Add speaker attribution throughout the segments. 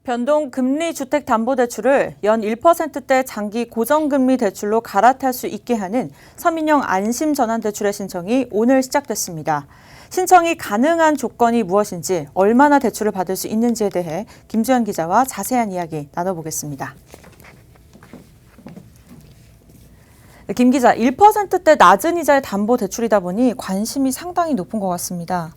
Speaker 1: 변동금리 주택담보대출을 연 1%대 장기 고정금리 대출로 갈아탈 수 있게 하는 서민형 안심전환대출의 신청이 오늘 시작됐습니다. 신청이 가능한 조건이 무엇인지, 얼마나 대출을 받을 수 있는지에 대해 김주현 기자와 자세한 이야기 나눠보겠습니다. 김 기자, 1%대 낮은 이자의 담보대출이다 보니 관심이 상당히 높은 것 같습니다.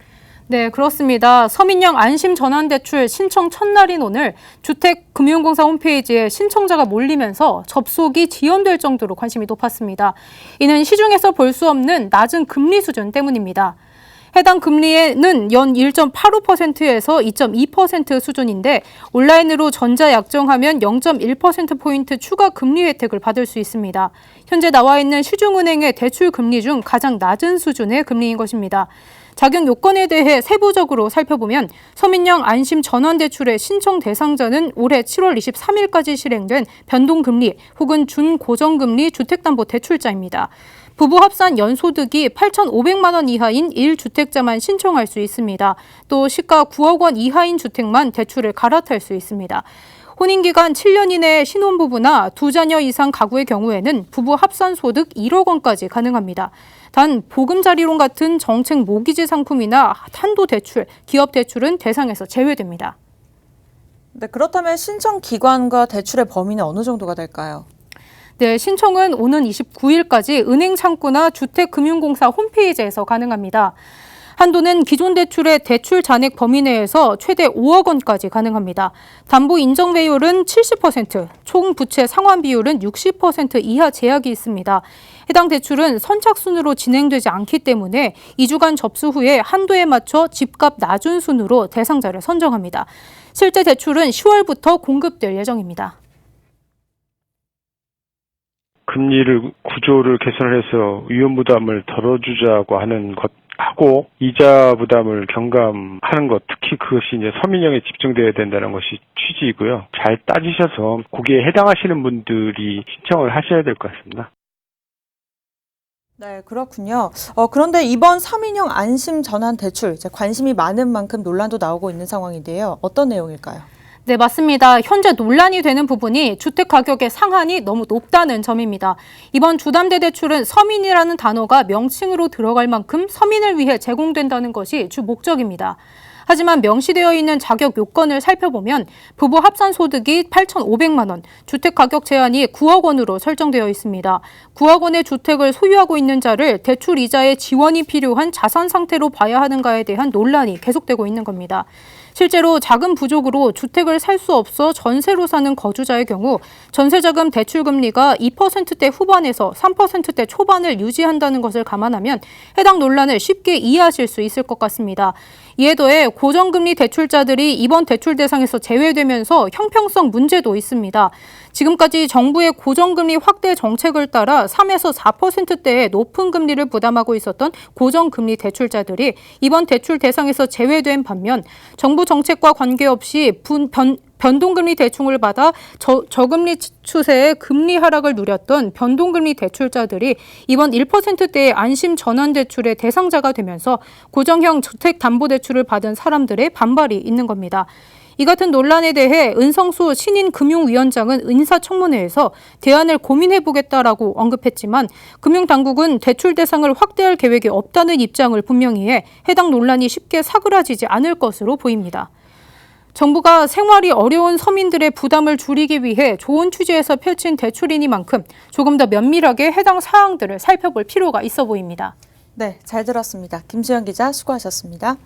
Speaker 2: 네, 그렇습니다. 서민형 안심전환대출 신청 첫날인 오늘 주택금융공사 홈페이지에 신청자가 몰리면서 접속이 지연될 정도로 관심이 높았습니다. 이는 시중에서 볼 수 없는 낮은 금리 수준 때문입니다. 해당 금리는 연 1.85%에서 2.2% 수준인데 온라인으로 전자약정하면 0.1%포인트 추가 금리 혜택을 받을 수 있습니다. 현재 나와 있는 시중은행의 대출 금리 중 가장 낮은 수준의 금리인 것입니다. 자격 요건에 대해 세부적으로 살펴보면 서민형 안심전환대출의 신청 대상자는 올해 7월 23일까지 실행된 변동금리 혹은 준고정금리 주택담보대출자입니다. 부부 합산 연소득이 8,500만 원 이하인 1주택자만 신청할 수 있습니다. 또 시가 9억 원 이하인 주택만 대출을 갈아탈 수 있습니다. 혼인기간 7년 이내의 신혼부부나 두 자녀 이상 가구의 경우에는 부부 합산 소득 1억 원까지 가능합니다. 단 보금자리론 같은 정책 모기지 상품이나 한도대출, 기업대출은 대상에서 제외됩니다.
Speaker 1: 네, 그렇다면 신청 기관과 대출의 범위는 어느 정도가 될까요?
Speaker 2: 네, 신청은 오는 29일까지 은행 창구나 주택금융공사 홈페이지에서 가능합니다. 한도는 기존 대출의 대출 잔액 범위 내에서 최대 5억 원까지 가능합니다. 담보 인정 배율은 70%, 총 부채 상환 비율은 60% 이하 제약이 있습니다. 해당 대출은 선착순으로 진행되지 않기 때문에 2주간 접수 후에 한도에 맞춰 집값 낮은 순으로 대상자를 선정합니다. 실제 대출은 10월부터 공급될 예정입니다.
Speaker 3: 금리를 구조를 개선해서 위험 부담을 덜어주자고 하는 것하고 이자 부담을 경감하는 것, 특히 그것이 이제 서민형에 집중되어야 된다는 것이 취지이고요. 잘 따지셔서 거기에 해당하시는 분들이 신청을 하셔야 될 것 같습니다.
Speaker 1: 네, 그렇군요. 그런데 이번 서민형 안심전환대출, 이제 관심이 많은 만큼 논란도 나오고 있는 상황인데요. 어떤 내용일까요?
Speaker 2: 네, 맞습니다. 현재 논란이 되는 부분이 주택 가격의 상한이 너무 높다는 점입니다. 이번 주담대 대출은 서민이라는 단어가 명칭으로 들어갈 만큼 서민을 위해 제공된다는 것이 주 목적입니다. 하지만 명시되어 있는 자격 요건을 살펴보면 부부 합산 소득이 8,500만 원, 주택 가격 제한이 9억 원으로 설정되어 있습니다. 9억 원의 주택을 소유하고 있는 자를 대출 이자의 지원이 필요한 자산 상태로 봐야 하는가에 대한 논란이 계속되고 있는 겁니다. 실제로 자금 부족으로 주택을 살 수 없어 전세로 사는 거주자의 경우 전세자금 대출 금리가 2%대 후반에서 3%대 초반을 유지한다는 것을 감안하면 해당 논란을 쉽게 이해하실 수 있을 것 같습니다. 이에 더해 고정금리 대출자들이 이번 대출 대상에서 제외되면서 형평성 문제도 있습니다. 지금까지 정부의 고정금리 확대 정책을 따라 3에서 4%대의 높은 금리를 부담하고 있었던 고정금리 대출자들이 이번 대출 대상에서 제외된 반면 정부 정책과 관계없이 변동금리 대출을 받아 저금리 추세의 금리 하락을 누렸던 변동금리 대출자들이 이번 1%대의 안심전환대출의 대상자가 되면서 고정형 주택담보대출을 받은 사람들의 반발이 있는 겁니다. 이 같은 논란에 대해 은성수 신인금융위원장은 인사청문회에서 대안을 고민해보겠다라고 언급했지만 금융당국은 대출 대상을 확대할 계획이 없다는 입장을 분명히 해 해당 논란이 쉽게 사그라지지 않을 것으로 보입니다. 정부가 생활이 어려운 서민들의 부담을 줄이기 위해 좋은 취지에서 펼친 대출이니만큼 조금 더 면밀하게 해당 사항들을 살펴볼 필요가 있어 보입니다.
Speaker 1: 네, 잘 들었습니다. 김주현 기자 수고하셨습니다.